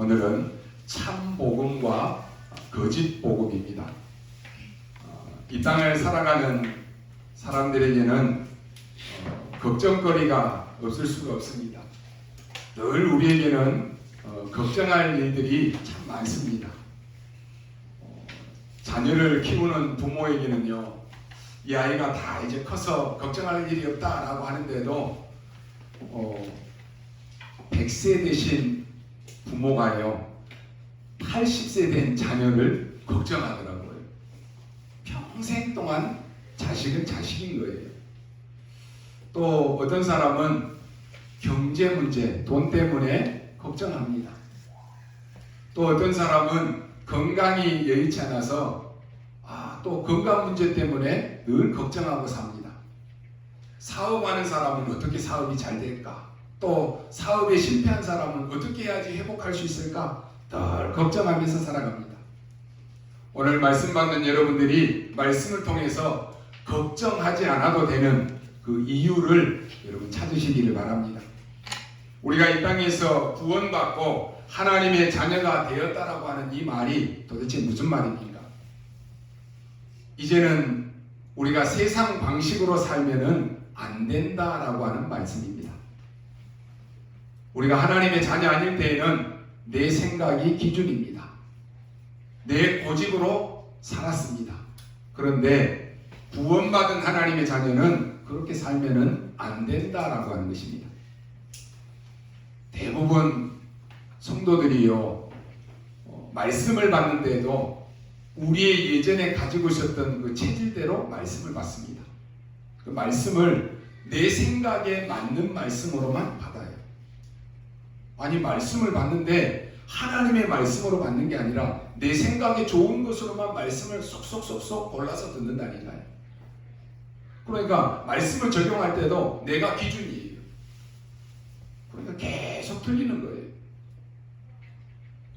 오늘은 참 복음과 거짓 복음입니다. 이 땅을 살아가는 사람들에게는 걱정거리가 없을 수가 없습니다. 늘 우리에게는 걱정할 일들이 참 많습니다. 자녀를 키우는 부모에게는요, 이 아이가 다 이제 커서 걱정할 일이 없다라고 하는데도 100세 되신 부모가요 80세 된 자녀를 걱정하더라고요. 평생 동안 자식은 자식인 거예요. 또 어떤 사람은 경제 문제, 돈 때문에 걱정합니다. 또 어떤 사람은 건강이 여의치 않아서 또 건강 문제 때문에 늘 걱정하고 삽니다. 사업하는 사람은 어떻게 사업이 잘 될까? 또 사업에 실패한 사람은 어떻게 해야지 회복할 수 있을까? 늘 걱정하면서 살아갑니다. 오늘 말씀 받는 여러분들이 말씀을 통해서 걱정하지 않아도 되는 그 이유를 여러분 찾으시기를 바랍니다. 우리가 이 땅에서 구원받고 하나님의 자녀가 되었다라고 하는 이 말이 도대체 무슨 말입니까? 이제는 우리가 세상 방식으로 살면은 안 된다라고 하는 말씀입니다. 우리가 하나님의 자녀 아닐 때에는 내 생각이 기준입니다. 내 고집으로 살았습니다. 그런데 구원받은 하나님의 자녀는 그렇게 살면은 안 된다라고 하는 것입니다. 대부분 성도들이요, 말씀을 받는데도 우리의 예전에 가지고 있었던 그 체질대로 말씀을 받습니다. 그 말씀을 내 생각에 맞는 말씀으로만 받아요. 아니, 말씀을 받는데 하나님의 말씀으로 받는 게 아니라 내 생각에 좋은 것으로만 말씀을 쏙쏙쏙쏙 골라서 듣는다니까요. 그러니까 말씀을 적용할 때도 내가 기준이에요. 그러니까 계속 틀리는 거예요.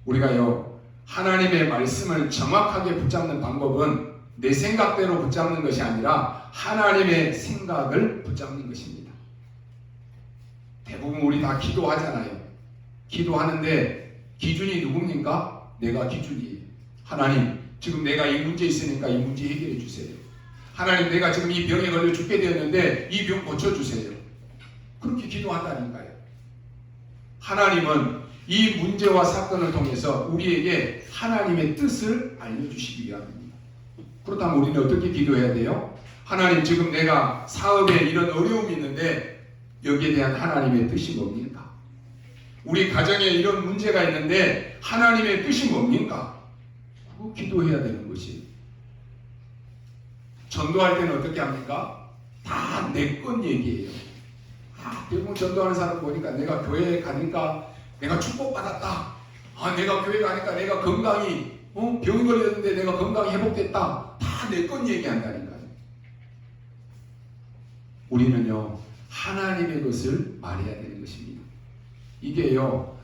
우리가요, 하나님의 말씀을 정확하게 붙잡는 방법은 내 생각대로 붙잡는 것이 아니라 하나님의 생각을 붙잡는 것입니다. 대부분 우리 다 기도하잖아요. 기도하는데 기준이 누굽니까? 내가 기준이에요. 하나님, 지금 내가 이 문제 있으니까 이 문제 해결해 주세요. 하나님, 내가 지금 이 병에 걸려 죽게 되었는데 이 병 고쳐주세요. 그렇게 기도한다니까요. 하나님은 이 문제와 사건을 통해서 우리에게 하나님의 뜻을 알려주시기 위함입니다. 그렇다면 우리는 어떻게 기도해야 돼요? 하나님, 지금 내가 사업에 이런 어려움이 있는데 여기에 대한 하나님의 뜻이 뭡니까? 우리 가정에 이런 문제가 있는데 하나님의 뜻이 뭡니까? 그거 기도해야 되는 것이. 전도할 때는 어떻게 합니까? 다 내 건 얘기예요. 대부분 전도하는 사람 보니까 내가 교회에 가니까 내가 축복받았다. 내가 교회 가니까 내가 건강이 병이 걸렸는데 내가 건강이 회복됐다. 다 내 건 얘기한다니까요. 우리는요, 하나님의 것을 말해야 되는 것입니다. 이게요,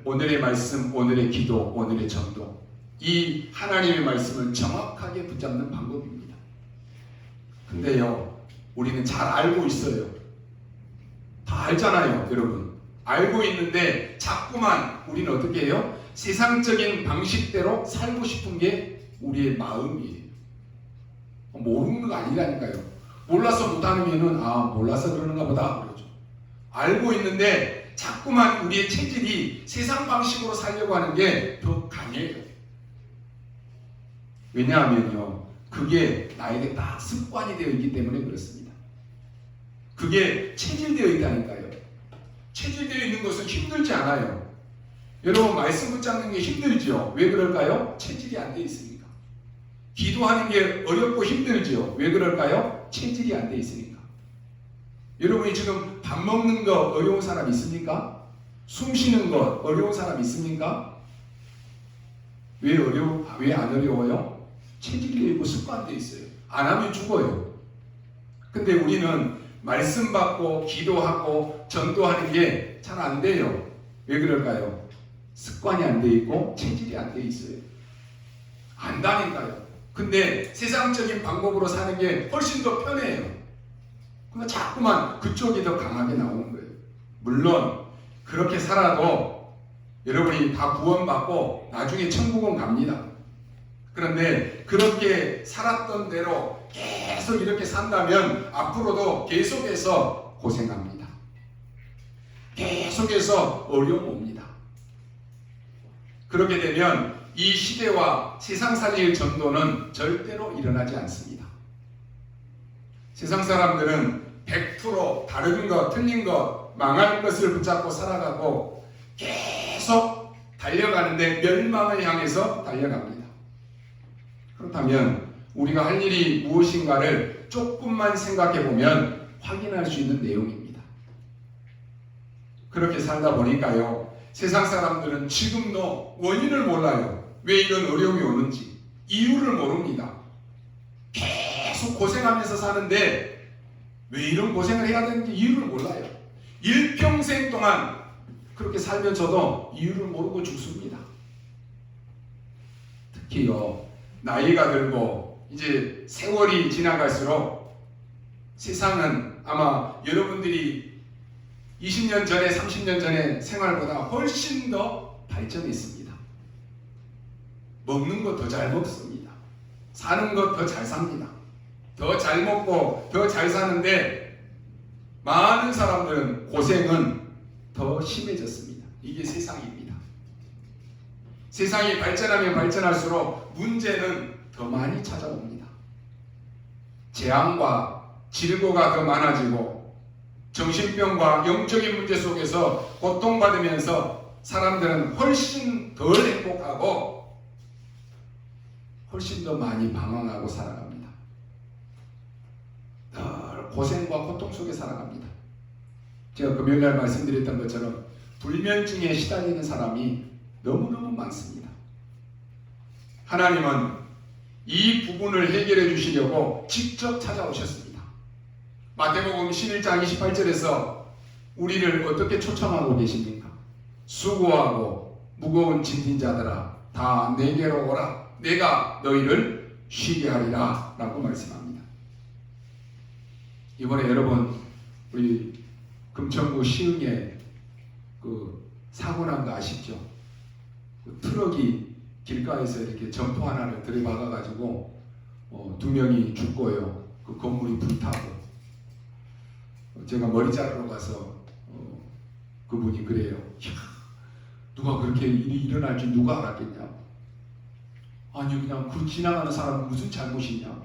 오늘의 말씀, 오늘의 기도, 오늘의 전도, 이 하나님의 말씀을 정확하게 붙잡는 방법입니다. 근데요, 우리는 잘 알고 있어요. 다 알잖아요, 여러분. 알고 있는데 자꾸만 우리는 어떻게 해요? 세상적인 방식대로 살고 싶은 게 우리의 마음이에요. 모르는 거 아니라니까요. 몰라서 못하면은 몰라서 그러는가 보다 그러죠. 알고 있는데 자꾸만 우리의 체질이 세상 방식으로 살려고 하는 게 더 강해요. 왜냐하면요, 그게 나에게 딱 습관이 되어 있기 때문에 그렇습니다. 그게 체질되어 있다니까요. 체질되어 있는 것은 힘들지 않아요. 여러분, 말씀 붙잡는 게 힘들죠. 왜 그럴까요? 체질이 안 되어 있으니까. 기도하는 게 어렵고 힘들죠. 왜 그럴까요? 체질이 안 되어 있으니까. 여러분이 지금 밥 먹는 거 어려운 사람 있습니까? 숨 쉬는 거 어려운 사람 있습니까? 왜 안 어려워요? 체질이 있고 습관되어 있어요. 안 하면 죽어요. 근데 우리는 말씀 받고 기도하고 전도하는 게 잘 안 돼요. 왜 그럴까요? 습관이 안 돼 있고 체질이 안 돼 있어요. 안다니까요. 근데 세상적인 방법으로 사는 게 훨씬 더 편해요. 그러니까 자꾸만 그쪽이 더 강하게 나오는 거예요. 물론 그렇게 살아도 여러분이 다 구원받고 나중에 천국은 갑니다. 그런데 그렇게 살았던 대로 계속 이렇게 산다면 앞으로도 계속해서 고생합니다. 계속해서 어려움 옵니다. 그렇게 되면 이 시대와 세상 살릴 전도는 절대로 일어나지 않습니다. 세상 사람들은 100% 다른 것, 틀린 것, 망할 것을 붙잡고 살아가고 계속 달려가는데 멸망을 향해서 달려갑니다. 그렇다면 우리가 할 일이 무엇인가를 조금만 생각해 보면 확인할 수 있는 내용입니다. 그렇게 살다 보니까요, 세상 사람들은 지금도 원인을 몰라요. 왜 이런 어려움이 오는지 이유를 모릅니다. 계속 고생하면서 사는데 왜 이런 고생을 해야 되는지 이유를 몰라요. 일평생 동안 그렇게 살면서도 이유를 모르고 죽습니다. 특히요, 나이가 들고 이제 세월이 지나갈수록 세상은 아마 여러분들이 20년 전에 30년 전에 생활보다 훨씬 더 발전했습니다. 먹는 거 더 잘 먹습니다. 사는 것 더 잘 삽니다. 더 잘 먹고 더 잘 사는데 많은 사람들은 고생은 더 심해졌습니다. 이게 세상입니다. 세상이 발전하면 발전할수록 문제는 더 많이 찾아옵니다. 재앙과 질고가 더 많아지고 정신병과 영적인 문제 속에서 고통받으면서 사람들은 훨씬 덜 행복하고 훨씬 더 많이 방황하고 살아갑니다. 늘 고생과 고통 속에 살아갑니다. 제가 금요일날 말씀드렸던 것처럼 불면증에 시달리는 사람이 너무너무 많습니다. 하나님은 이 부분을 해결해 주시려고 직접 찾아오셨습니다. 마태복음 11장 28절에서 우리를 어떻게 초청하고 계십니까? 수고하고 무거운 짐진 자들아 다 내게로 오라. 내가 너희를 쉬게 하리라 라고 말씀합니다. 이번에 여러분 우리 금천구 시흥에 그 사고 난 거 아시죠? 그 트럭이 길가에서 이렇게 점포 하나를 들이박아가지고 2명이 죽고요. 그 건물이 불타고 제가 머리 자르러 가서 그분이 그래요. 야, 누가 그렇게 일이 일어날 줄 누가 알았겠냐? 아니 그냥 그 지나가는 사람은 무슨 잘못이냐?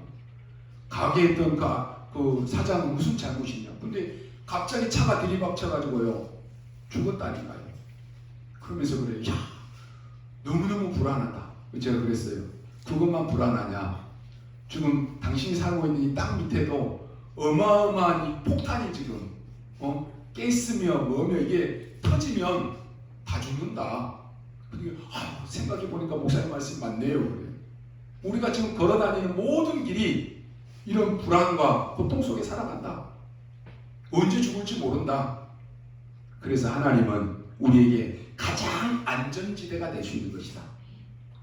가게에 있던 그 사장은 무슨 잘못이냐? 근데 갑자기 차가 들이박쳐가지고요 죽었다니까요. 그러면서 그래요. 야, 너무너무 불안하다. 제가 그랬어요. 그것만 불안하냐? 지금 당신이 살고 있는 이 땅 밑에도 어마어마한 이 폭탄이 지금 가스며 뭐며 이게 터지면 다 죽는다. 생각해 보니까 목사님 말씀이 맞네요. 그래. 우리가 지금 걸어다니는 모든 길이 이런 불안과 고통 속에 살아간다. 언제 죽을지 모른다. 그래서 하나님은 우리에게 가장 안전지대가 될 수 있는 것이다.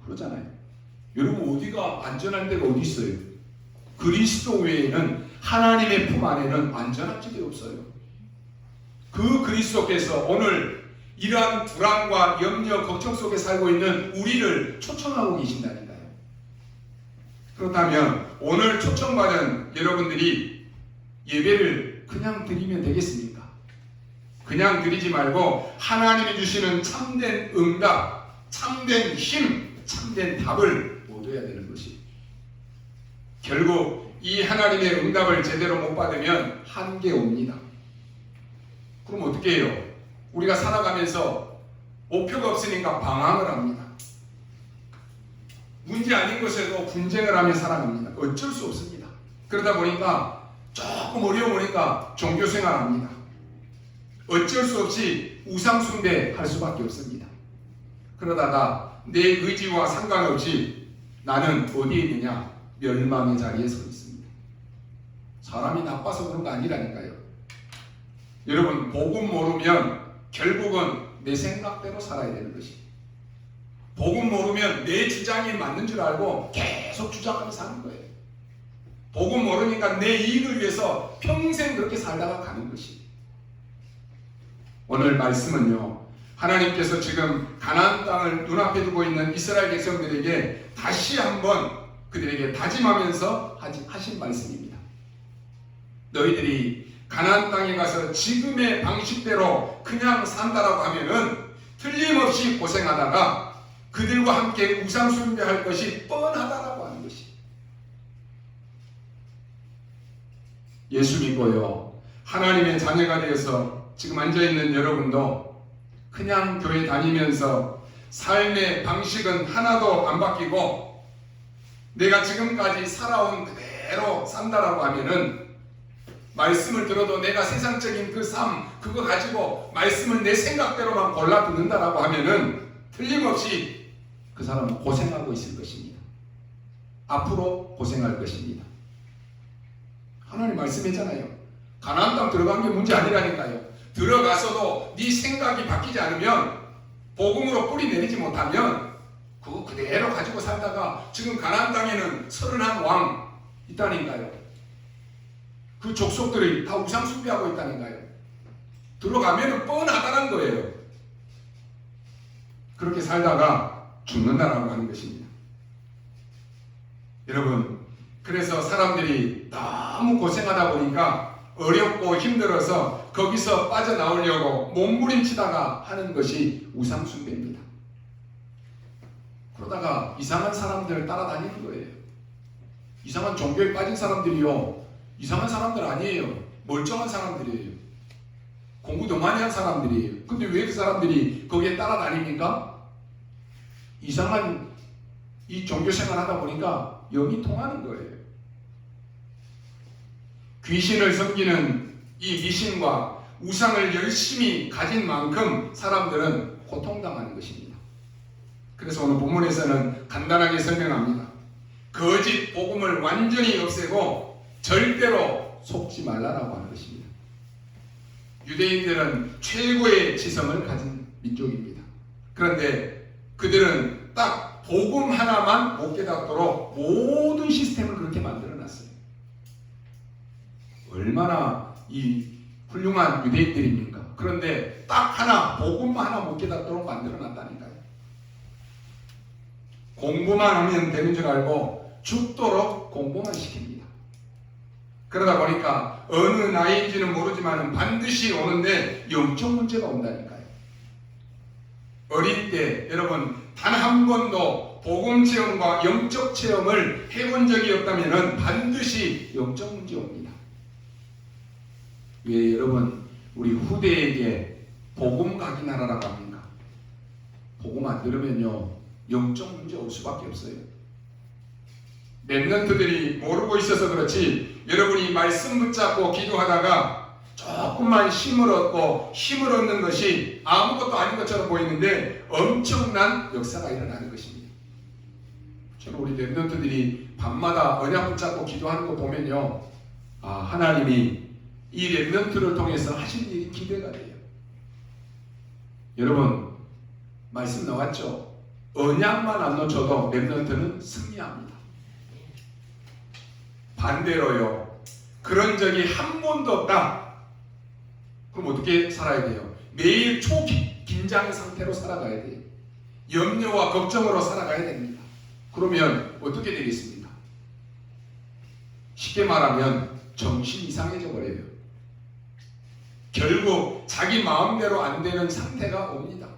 그러잖아요. 여러분 어디가 안전한 데가 어디 있어요? 그리스도 외에는 하나님의 품 안에는 안전한 지대 없어요. 그 그리스도께서 오늘 이러한 불안과 염려, 걱정 속에 살고 있는 우리를 초청하고 계신다니까요. 그렇다면 오늘 초청받은 여러분들이 예배를 그냥 드리면 되겠습니까? 그냥 드리지 말고 하나님이 주시는 참된 응답, 참된 힘, 참된 답을 얻어야 되는 것이. 결국 이 하나님의 응답을 제대로 못 받으면 한계 옵니다. 그럼 어떻게 해요? 우리가 살아가면서 목표가 없으니까 방황을 합니다. 문제 아닌 것에도 분쟁을 하며 살아갑니다. 어쩔 수 없습니다. 그러다 보니까 조금 어려움 오니까 종교생활합니다. 어쩔 수 없이 우상숭배 할 수밖에 없습니다. 그러다가 내 의지와 상관없이 나는 어디에 있느냐? 멸망의 자리에 서 있습니다. 사람이 나빠서 그런 거 아니라니까요. 여러분 복음 모르면 결국은 내 생각대로 살아야 되는 것이. 복음 모르면 내 주장이 맞는 줄 알고 계속 주장하며 사는 거예요. 복음 모르니까 내 이익을 위해서 평생 그렇게 살다가 가는 것이. 오늘 말씀은요, 하나님께서 지금 가나안 땅을 눈앞에 두고 있는 이스라엘 백성들에게 다시 한번 그들에게 다짐하면서 하신 말씀입니다. 너희들이 가나안 땅에 가서 지금의 방식대로 그냥 산다라고 하면은 틀림없이 고생하다가 그들과 함께 우상 숭배할 것이 뻔하다라고 하는 것이. 예수 믿고요, 하나님의 자녀가 되어서 지금 앉아있는 여러분도 그냥 교회 다니면서 삶의 방식은 하나도 안 바뀌고 내가 지금까지 살아온 그대로 산다라고 하면은, 말씀을 들어도 내가 세상적인 그 삶 그거 가지고 말씀을 내 생각대로만 골라 듣는다라고 하면은 틀림없이 그 사람은 고생하고 있을 것입니다. 앞으로 고생할 것입니다. 하나님 말씀했잖아요. 가나안 땅 들어간 게 문제 아니라니까요. 들어가서도 네 생각이 바뀌지 않으면, 복음으로 뿌리 내리지 못하면 그거 그대로 가지고 살다가 지금 가나안 땅에는 31왕 있다니까요. 그 족속들이 다 우상 숭배하고 있다니까요. 들어가면 뻔하다는 거예요. 그렇게 살다가 죽는다라고 하는 것입니다. 여러분, 그래서 사람들이 너무 고생하다 보니까 어렵고 힘들어서 거기서 빠져나오려고 몸부림치다가 하는 것이 우상 숭배입니다. 그러다가 이상한 사람들을 따라다니는 거예요. 이상한 종교에 빠진 사람들이요, 이상한 사람들 아니에요. 멀쩡한 사람들이에요. 공부도 많이 한 사람들이에요. 근데 왜 그 사람들이 거기에 따라다닙니까? 이상한 이 종교생활 하다 보니까 영이 통하는 거예요. 귀신을 섬기는 이 미신과 우상을 열심히 가진 만큼 사람들은 고통당하는 것입니다. 그래서 오늘 본문에서는 간단하게 설명합니다. 거짓 복음을 완전히 없애고 절대로 속지 말라라고 하는 것입니다. 유대인들은 최고의 지성을 가진 민족입니다. 그런데 그들은 딱 복음 하나만 못 깨닫도록 모든 시스템을 그렇게 만들어놨어요. 얼마나 이 훌륭한 유대인들입니까? 그런데 딱 하나, 복음만 하나 못 깨닫도록 만들어놨다니까요. 공부만 하면 되는 줄 알고 죽도록 공부만 시킵니다. 그러다 보니까 어느 나이인지는 모르지만 반드시 오는데 영적 문제가 온다니까요. 어릴 때 여러분 단 한 번도 복음 체험과 영적 체험을 해본 적이 없다면 반드시 영적 문제 옵니다. 왜 여러분 우리 후대에게 복음 각인하라고 합니까? 복음 안 들으면요 영적 문제 올 수밖에 없어요. 랩런트들이 모르고 있어서 그렇지, 여러분이 말씀 붙잡고 기도하다가 조금만 힘을 얻고 힘을 얻는 것이 아무것도 아닌 것처럼 보이는데 엄청난 역사가 일어나는 것입니다. 저는 우리 랩런트들이 밤마다 언약 붙잡고 기도하는 거 보면요, 하나님이 이 랩런트를 통해서 하실 일이 기대가 돼요. 여러분 말씀 나왔죠? 언약만 안 놓쳐도 랩런트는 승리합니다. 반대로요, 그런 적이 한 번도 없다. 그럼 어떻게 살아야 돼요? 매일 초긴장의 상태로 살아가야 돼요. 염려와 걱정으로 살아가야 됩니다. 그러면 어떻게 되겠습니까? 쉽게 말하면 정신 이상해져 버려요. 결국 자기 마음대로 안 되는 상태가 옵니다.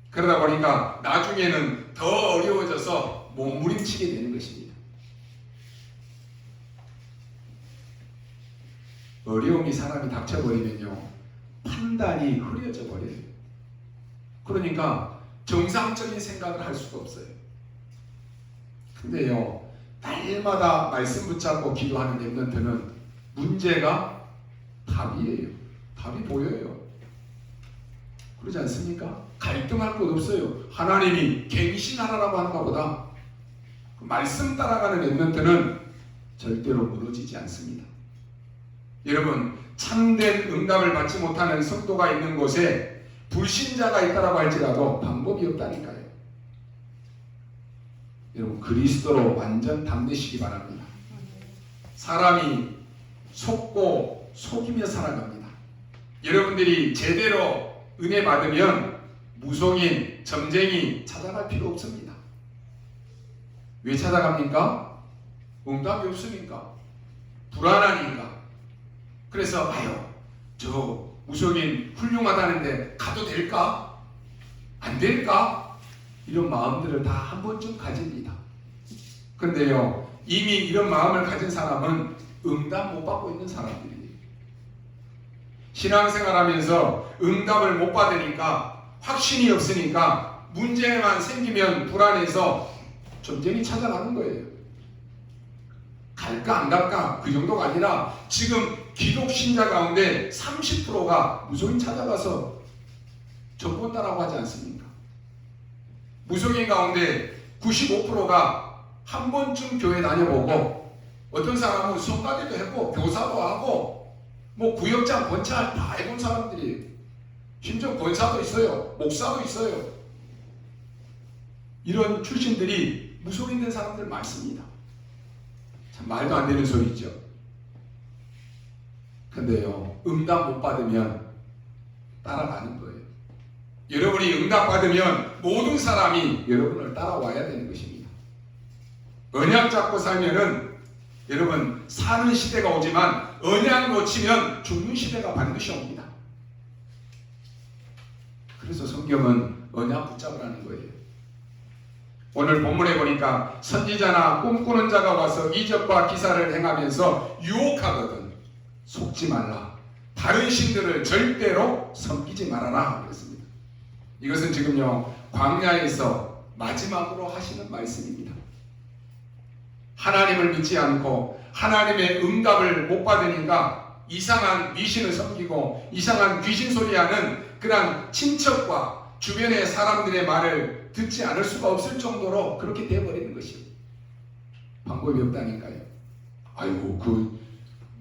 그러다 보니까 나중에는 더 어려워져서 몸부림치게 되는 것입니다. 어려움이 사람이 닥쳐버리면요 판단이 흐려져 버려요. 그러니까 정상적인 생각을 할 수가 없어요. 근데요 날마다 말씀 붙잡고 기도하는 랩런트는 문제가 답이에요. 답이 보여요. 그러지 않습니까? 갈등할 것 없어요. 하나님이 갱신하라고 하는가 보다. 말씀 따라가는 랩런트는 절대로 무너지지 않습니다. 여러분 참된 응답을 받지 못하는 성도가 있는 곳에 불신자가 있다라고 할지라도 방법이 없다니까요. 여러분 그리스도로 완전 담대시기 바랍니다. 사람이 속고 속이며 살아갑니다. 여러분들이 제대로 은혜 받으면 무속인, 점쟁이 찾아갈 필요 없습니다. 왜 찾아갑니까? 응답이 없으니까. 불안하니까. 그래서 저 무속인 훌륭하다는데 가도 될까? 안 될까? 이런 마음들을 다 한 번쯤 가집니다. 그런데요, 이미 이런 마음을 가진 사람은 응답 못 받고 있는 사람들이에요. 신앙생활하면서 응답을 못 받으니까, 확신이 없으니까, 문제만 생기면 불안해서 점쟁이 찾아가는 거예요. 갈까 안 갈까 그 정도가 아니라 지금 기독 신자 가운데 30%가 무속인 찾아가서 정 본다라고 하지 않습니까? 무속인 가운데 95%가 한 번쯤 교회 다녀보고, 어떤 사람은 성가대도 했고 교사도 하고 뭐 구역장 권찰 다 해본 사람들이에요. 심지어 권사도 있어요. 목사도 있어요. 이런 출신들이 무속인 된 사람들 많습니다. 참 말도 안 되는 소리죠. 근데요, 응답 못 받으면 따라가는 거예요. 여러분이 응답 받으면 모든 사람이 여러분을 따라와야 되는 것입니다. 언약 잡고 살면은 여러분 사는 시대가 오지만 언약 놓치면 죽는 시대가 반드시 옵니다. 그래서 성경은 언약 붙잡으라는 거예요. 오늘 본문에 보니까 선지자나 꿈꾸는 자가 와서 이적과 기사를 행하면서 유혹하거든 속지 말라. 다른 신들을 절대로 섬기지 말아라 그랬습니다. 이것은 지금요 광야에서 마지막으로 하시는 말씀입니다. 하나님을 믿지 않고 하나님의 응답을 못 받으니까 이상한 미신을 섬기고 이상한 귀신 소리하는 그런 친척과 주변의 사람들의 말을 듣지 않을 수가 없을 정도로 그렇게 되어버리는 것이요. 방법이 없다니까요. 아이고 그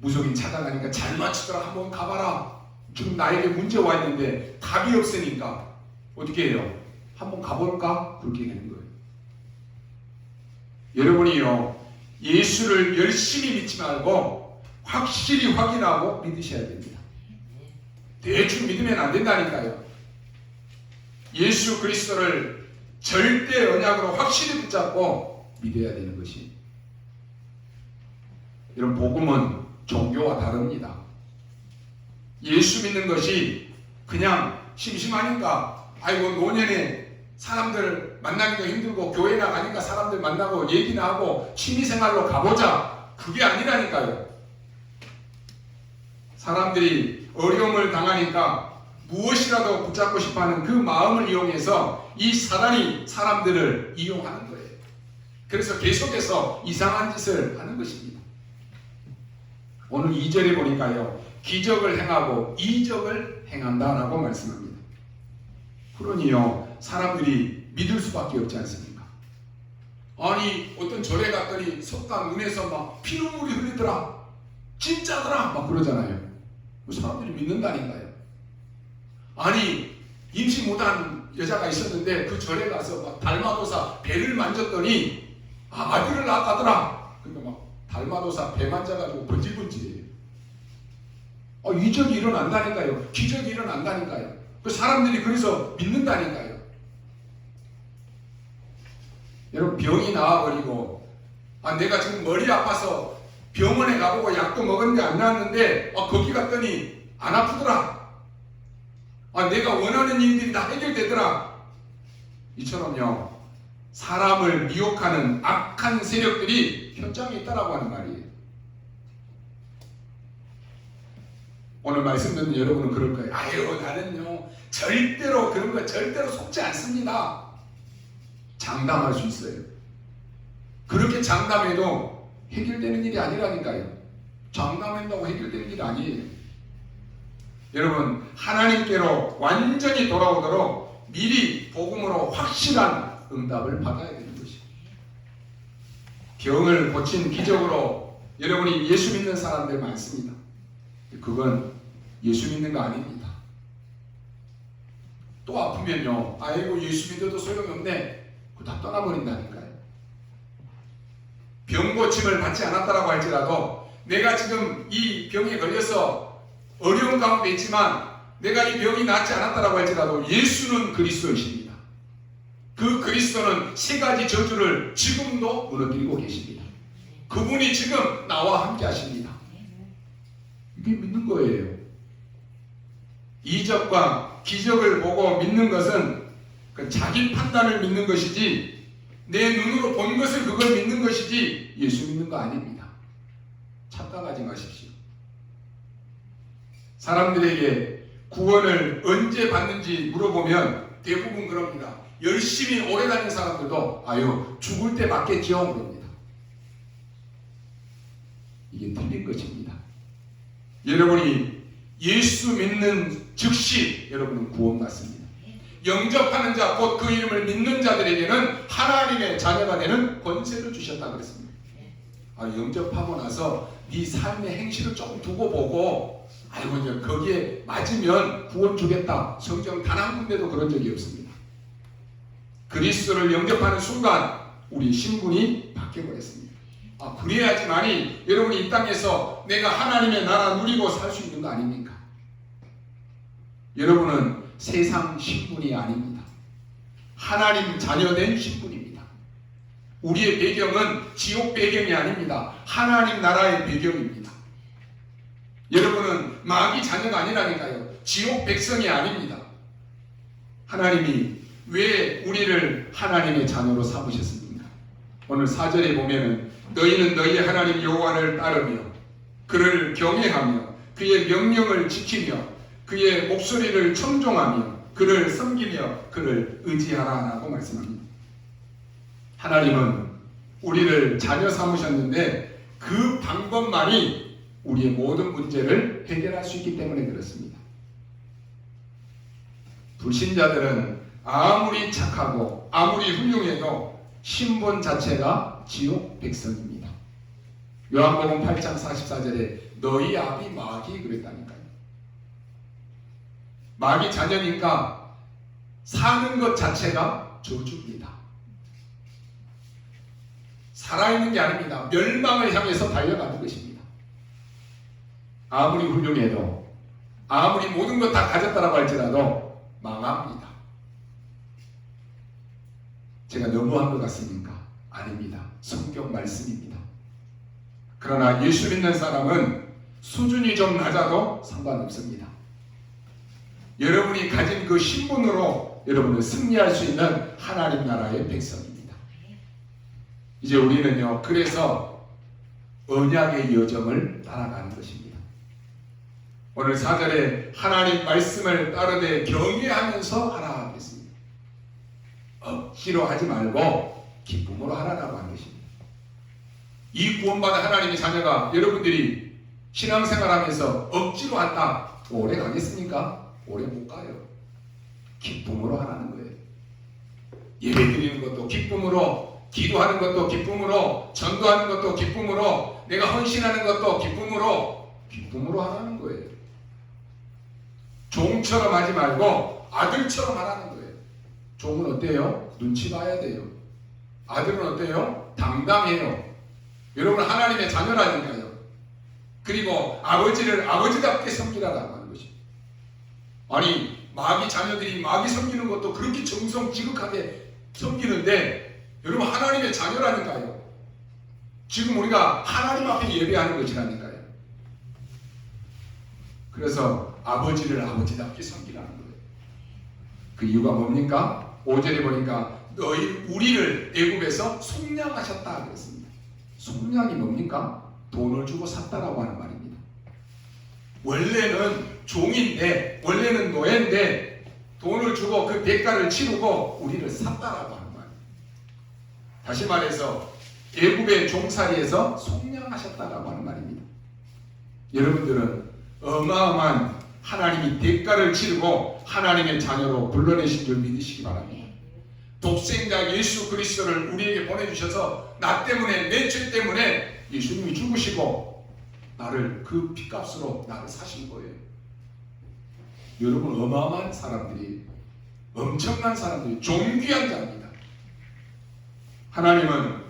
무속인 찾아가니까 잘 맞추더라 한번 가봐라. 지금 나에게 문제 와 있는데 답이 없으니까 어떻게 해요? 한번 가볼까? 그렇게 되는 거예요. 여러분이요 예수를 열심히 믿지 말고 확실히 확인하고 믿으셔야 됩니다. 대충 믿으면 안 된다니까요. 예수 그리스도를 절대 언약으로 확실히 붙잡고 믿어야 되는 것이. 이런 복음은 종교와 다릅니다. 예수 믿는 것이 그냥 심심하니까 아이고 노년에 사람들 만나기도 힘들고 교회 나가니까 사람들 만나고 얘기나 하고 취미생활로 가보자. 그게 아니라니까요. 사람들이 어려움을 당하니까 무엇이라도 붙잡고 싶어하는 그 마음을 이용해서 이 사단이 사람들을 이용하는 거예요. 그래서 계속해서 이상한 짓을 하는 것입니다. 오늘 2절에 보니까요 기적을 행하고 이적을 행한다라고 말씀합니다. 그러니요 사람들이 믿을 수밖에 없지 않습니까? 아니 어떤 절에 갔더니 석가 눈에서 막 피눈물이 흘리더라, 진짜더라 막 그러잖아요. 사람들이 믿는다니까요. 아니 임신 못한 여자가 있었는데 그 절에 가서 막 달마도사 배를 만졌더니 아들을 낳았다더라. 그러니까 막 달마도사 배 만져가지고 번질번질해요. 이적이 일어난다니까요. 기적이 일어난다니까요. 그 사람들이 그래서 믿는다니까요. 여러분 병이 나와버리고 내가 지금 머리 아파서 병원에 가보고 약도 먹었는데 안 나았는데 거기 갔더니 안 아프더라. 내가 원하는 일들이 다 해결되더라. 이처럼요 사람을 미혹하는 악한 세력들이 현장에 있다라고 하는 말이에요. 오늘 말씀 듣는 여러분은 그럴 거예요. 아유 나는요 절대로 그런 거 절대로 속지 않습니다. 장담할 수 있어요. 그렇게 장담해도 해결되는 일이 아니라니까요. 장담한다고 해결되는 일이 아니에요. 여러분 하나님께로 완전히 돌아오도록 미리 복음으로 확실한 응답을 받아야 되는 것이에요. 병을 고친 기적으로 여러분이 예수 믿는 사람들 많습니다. 그건 예수 믿는 거 아닙니다. 또 아프면요 아이고 예수 믿어도 소용이 없네. 그거 다 떠나버린다니까요. 병 고침을 받지 않았다라고 할지라도 내가 지금 이 병에 걸려서 어려운 가운데 있지만 내가 이 병이 낫지 않았다라고 할지라도 예수는 그리스도이십니다. 그 그리스도는 세 가지 저주를 지금도 무너뜨리고 계십니다. 그분이 지금 나와 함께 하십니다. 이게 믿는 거예요. 이적과 기적을 보고 믿는 것은 그 자기 판단을 믿는 것이지, 내 눈으로 본 것을 그걸 믿는 것이지 예수 믿는 거 아닙니다. 착각하지 마십시오. 사람들에게 구원을 언제 받는지 물어보면 대부분 그럽니다. 열심히 오래 다닌 사람들도 아유 죽을 때 받겠지요 그럽니다. 이게 틀린 것입니다. 여러분이 예수 믿는 즉시 여러분은 구원받습니다. 영접하는 자, 곧 그 이름을 믿는 자들에게는 하나님의 자녀가 되는 권세를 주셨다 그랬습니다. 영접하고 나서 네 삶의 행실을 조금 두고 보고 아이고 이제 거기에 맞으면 구원 주겠다. 성경 단 한 군데도 그런 적이 없습니다. 그리스도를 영접하는 순간 우리 신분이 바뀌어버렸습니다. 그래야지만이 여러분이 이 땅에서 내가 하나님의 나라 누리고 살 수 있는 거 아닙니까? 여러분은 세상 신분이 아닙니다. 하나님 자녀된 신분입니다. 우리의 배경은 지옥 배경이 아닙니다. 하나님 나라의 배경입니다. 여러분은 마귀 자녀가 아니라니까요. 지옥 백성이 아닙니다. 하나님이 왜 우리를 하나님의 자녀로 삼으셨습니까? 오늘 4절에 보면은 너희는 너희 하나님 여호와를 따르며 그를 경외하며 그의 명령을 지키며 그의 목소리를 청종하며 그를 섬기며 그를 의지하라라고 말씀합니다. 하나님은 우리를 자녀 삼으셨는데 그 방법만이 우리의 모든 문제를 해결할 수 있기 때문에 그렇습니다. 불신자들은 아무리 착하고 아무리 훌륭해도 신분 자체가 지옥 백성입니다. 요한복음 8장 44절에 너희 아비 마귀 그랬다니까요. 마귀 자녀니까 사는 것 자체가 저주입니다. 살아있는 게 아닙니다. 멸망을 향해서 달려가는 것입니다. 아무리 훌륭해도 아무리 모든 것 다 가졌다라고 할지라도 망합니다. 제가 너무한 것 같습니까? 아닙니다. 성경 말씀입니다. 그러나 예수 믿는 사람은 수준이 좀 낮아도 상관없습니다. 여러분이 가진 그 신분으로 여러분을 승리할 수 있는 하나님 나라의 백성입니다. 이제 우리는요, 그래서 언약의 여정을 따라가는 것입니다. 오늘 4절에 하나님 말씀을 따르되 경외하면서 하라 하겠습니다. 억지로 하지 말고 기쁨으로 하라라고 하는 것입니다. 이 구원받은 하나님의 자녀가 여러분들이 신앙생활하면서 억지로 한다 오래 가겠습니까? 오래 못 가요. 기쁨으로 하라는 거예요. 예배 드리는 것도 기쁨으로, 기도하는 것도 기쁨으로, 전도하는 것도 기쁨으로, 내가 헌신하는 것도 기쁨으로 하라는 거예요. 종처럼 하지 말고 아들처럼 하라는 거예요. 종은 어때요? 눈치 봐야 돼요. 아들은 어때요? 당당해요. 여러분 하나님의 자녀라니까요. 그리고 아버지를 아버지답게 섬기라라고 하는 것입니다. 아니 마귀 자녀들이 마귀 섬기는 것도 그렇게 정성 지극하게 섬기는데 여러분 하나님의 자녀라니까요. 지금 우리가 하나님 앞에 예배하는 것이라니까요. 그래서 아버지를 아버지답게 섬기라는 거예요. 그 이유가 뭡니까? 5절에 보니까 우리를 애굽에서 속량하셨다 그랬습니다. 속량이 뭡니까? 돈을 주고 샀다라고 하는 말입니다. 원래는 종인데, 원래는 노예인데 돈을 주고 그 대가를 치르고 우리를 샀다라고 하는 말. 다시 말해서 애굽의 종살이에서 속량하셨다라고 하는 말입니다. 여러분들은 어마어마한 하나님이 대가를 치르고 하나님의 자녀로 불러내신 줄 믿으시기 바랍니다. 독생자 예수 그리스도를 우리에게 보내주셔서 나 때문에, 내 죄 때문에 예수님이 죽으시고 나를 그 핏값으로 나를 사신 거예요. 여러분 어마어마한 사람들이, 엄청난 사람들이, 존귀한 자입니다. 하나님은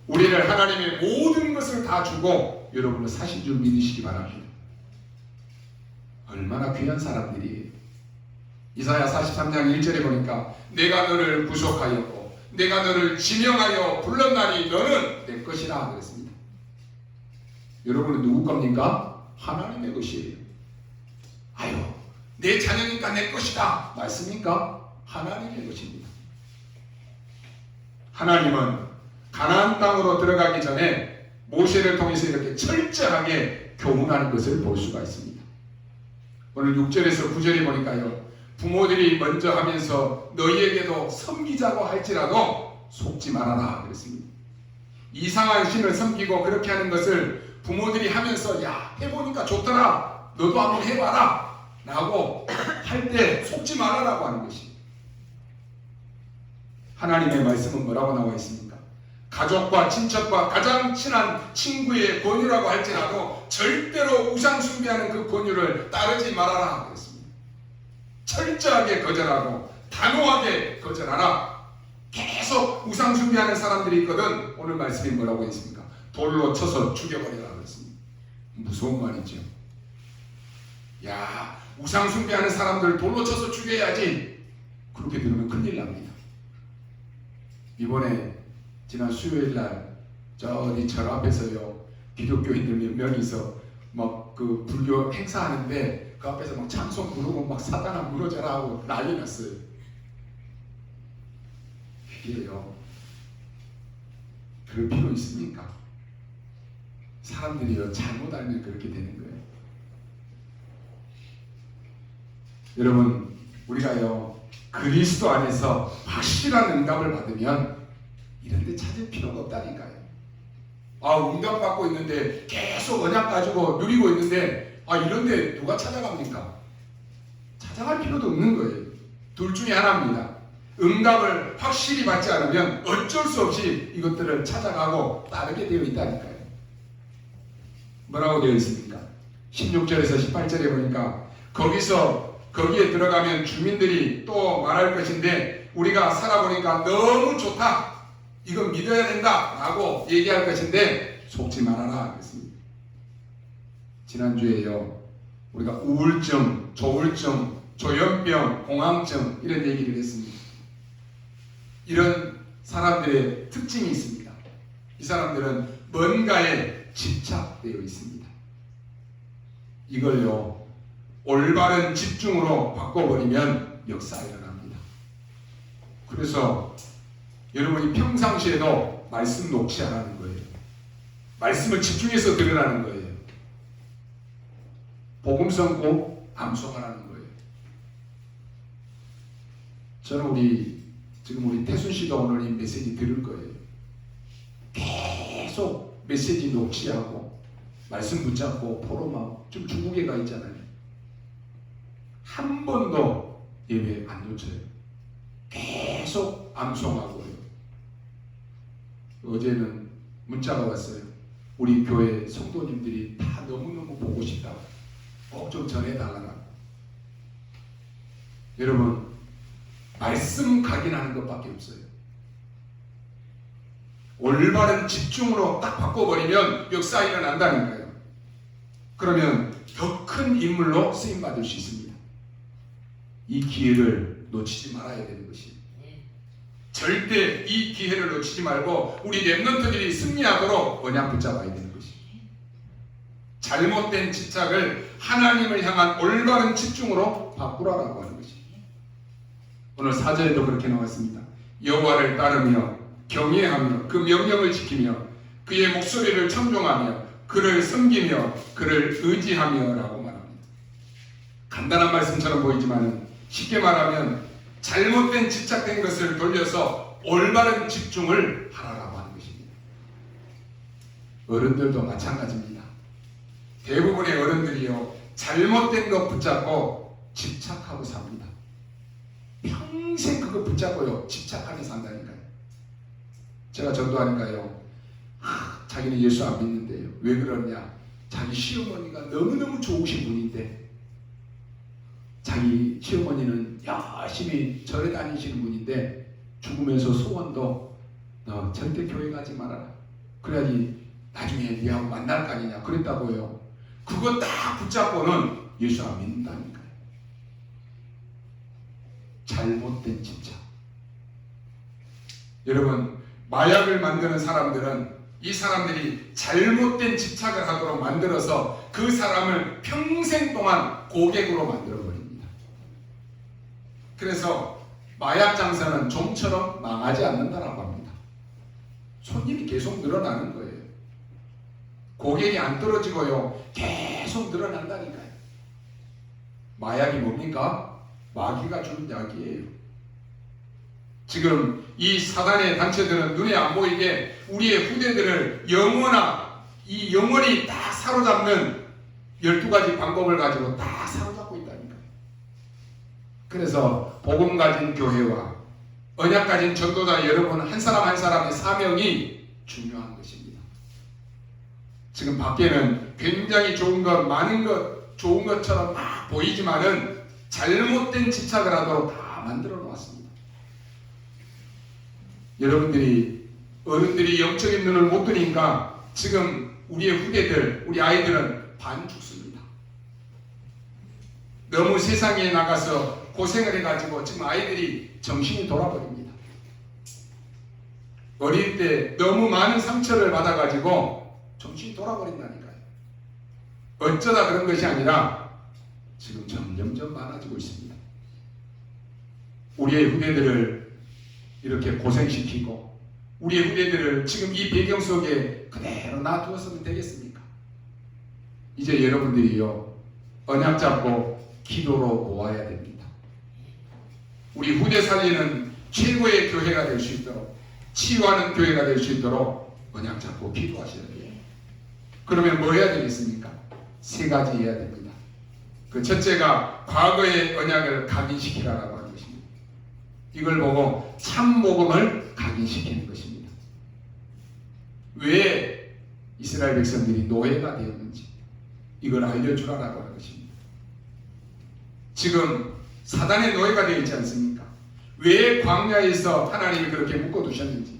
우리를 하나님의 모든 것을 다 주고 여러분을 사신 줄 믿으시기 바랍니다. 얼마나 귀한 사람들이 이사야 43장 1절에 보니까 내가 너를 구속하였고 내가 너를 지명하여 불렀나니 너는 내 것이라 그랬습니다. 여러분은 누구 겁니까? 하나님의 것이에요. 아유, 내 자녀니까 내 것이다 말씀입니까? 하나님의 것입니다. 하나님은 가나안 땅으로 들어가기 전에 모세를 통해서 이렇게 철저하게 교훈하는 것을 볼 수가 있습니다. 오늘 6절에서 9절에 보니까요, 부모들이 먼저 하면서 너희에게도 섬기자고 할지라도 속지 말아라 그랬습니다. 이상한 신을 섬기고 그렇게 하는 것을 부모들이 하면서 야, 해보니까 좋더라, 너도 한번 해봐라 라고 할 때 속지 말아라고 하는 것입니다. 하나님의 말씀은 뭐라고 나와 있습니까? 가족과 친척과 가장 친한 친구의 권유라고 할지라도 절대로 우상 숭배하는 그 권유를 따르지 말아라 그랬습니다. 철저하게 거절하고 단호하게 거절하라. 계속 우상 숭배하는 사람들이 있거든. 오늘 말씀이 뭐라고 했습니까? 돌로 쳐서 죽여버리라 그랬습니다. 무서운 말이죠. 야, 우상 숭배하는 사람들 돌로 쳐서 죽여야지. 그렇게 들으면 큰일 납니다. 이번에 지난 수요일날 저 어디 절 앞에서요, 기독교인들 몇 명이서 막 그 불교 행사하는데 그 앞에서 막 찬송 부르고 막 사단아 무너져라 하고 난리 났어요. 이게요, 그럴 필요 있습니까? 사람들이요, 잘못 알면 그렇게 되는 거예요. 여러분, 우리가요 그리스도 안에서 확실한 응답을 받으면 이런 데 찾을 필요가 없다니까요. 아, 응답 받고 있는데 계속 언약 가지고 누리고 있는데 이런 데 누가 찾아갑니까? 찾아갈 필요도 없는 거예요. 둘 중에 하나입니다. 응답을 확실히 받지 않으면 어쩔 수 없이 이것들을 찾아가고 따르게 되어 있다니까요. 뭐라고 되어 있습니까? 16절에서 18절에 보니까 거기에 들어가면 주민들이 또 말할 것인데 우리가 살아보니까 너무 좋다, 이건 믿어야 된다 라고 얘기할 것인데 속지 말아라 그랬습니다. 지난주에요, 우리가 우울증, 조울증, 조현병, 공황증 이런 얘기를 했습니다. 이런 사람들의 특징이 있습니다. 이 사람들은 뭔가에 집착되어 있습니다. 이걸요, 올바른 집중으로 바꿔버리면 역사가 일어납니다. 그래서 여러분이 평상시에도 말씀 놓지 않는 거예요. 말씀을 집중해서 들으라는 거예요. 복음성 꼭 암송하라는 거예요. 저는 지금 우리 태순 씨도 오늘 이 메시지 들을 거예요. 계속 메시지 녹취하고 말씀 붙잡고 포럼하고, 지금 중국에 가 있잖아요. 한 번도 예배 안 놓쳐요. 계속 암송하고요. 어제는 문자가 왔어요. 우리 교회 성도님들이 다 너무너무 보고 싶다고, 꼭 좀 전해달라고. 여러분, 말씀 각인하는 것밖에 없어요. 올바른 집중으로 딱 바꿔버리면 역사가 일어난다니까요. 그러면 더 큰 인물로 쓰임받을 수 있습니다. 이 기회를 놓치지 말아야 되는 것이에요. 절대 이 기회를 놓치지 말고 우리 렘넌트들이 승리하도록 언약 붙잡아야 되는 것이에요. 잘못된 집착을 하나님을 향한 올바른 집중으로 바꾸라라고 하는 것이에요. 오늘 4절에도 그렇게 나왔습니다. 여호와를 따르며 경외하며 그 명령을 지키며 그의 목소리를 청종하며 그를 섬기며 그를 의지하며 라고 말합니다. 간단한 말씀처럼 보이지만 쉽게 말하면 잘못된 집착된 것을 돌려서 올바른 집중을 하라고 하는 것입니다. 어른들도 마찬가지입니다. 대부분의 어른들이요, 잘못된 것 붙잡고 집착하고 삽니다. 평생 그거 붙잡고요 집착하며 산다니까요. 제가 전도하니까요, 자기는 예수 안 믿는데요. 왜 그러냐? 자기 시어머니가 너무너무 좋으신 분인데, 자기 시어머니는 열심히 절에 다니시는 분인데 죽으면서 소원도 너 절대 교회 가지 말아라. 그래야지 나중에 네하고 만날 거 아니냐 그랬다고요. 그거 딱 붙잡고는 예수 안 믿는다니까요. 잘못된 집착. 여러분, 마약을 만드는 사람들은 이 사람들이 잘못된 집착을 하도록 만들어서 그 사람을 평생 동안 고객으로 만들어버립니다. 그래서 마약 장사는 좀처럼 망하지 않는다라고 합니다. 손님이 계속 늘어나는 거예요. 고객이 안 떨어지고요, 계속 늘어난다니까요. 마약이 뭡니까? 마귀가 주는 약이에요. 지금 이 사단의 단체들은 눈에 안 보이게 우리의 후대들을 영원히 딱 사로잡는 12가지 방법을 가지고 딱 사로잡고 있다니까요. 그래서 복음 가진 교회와 언약 가진 전도자 여러분 한 사람 한 사람의 사명이 중요한 것입니다. 지금 밖에는 굉장히 좋은 것, 많은 것, 좋은 것처럼 막 보이지만은 잘못된 집착을 하도록 다 만들어 놓았습니다. 여러분들이, 어른들이 영적인 눈을 못 뜨니까 지금 우리의 후대들, 우리 아이들은 반죽습니다. 너무 세상에 나가서 고생을 해가지고 지금 아이들이 정신이 돌아버립니다. 어릴 때 너무 많은 상처를 받아가지고 정신이 돌아버린다니까요. 어쩌다 그런 것이 아니라 지금 점점점 많아지고 있습니다. 우리의 후대들을 이렇게 고생시키고 우리의 후대들을 지금 이 배경 속에 그대로 놔두었으면 되겠습니까? 이제 여러분들이요, 언약 잡고 기도로 모아야 됩니다. 우리 후대 살리는 최고의 교회가 될 수 있도록, 치유하는 교회가 될 수 있도록 언약 잡고 기도하셔야 돼요. 그러면 뭐 해야 되겠습니까? 3가지 해야 됩니다. 그 첫째가 과거의 언약을 각인시키라라고 하는 것입니다. 이걸 보고 참 복음을 각인시키는 것입니다. 왜 이스라엘 백성들이 노예가 되었는지 이걸 알려주라라고 하는 것입니다. 지금 사단의 노예가 되어 있지 않습니까? 왜 광야에서 하나님이 그렇게 묶어두셨는지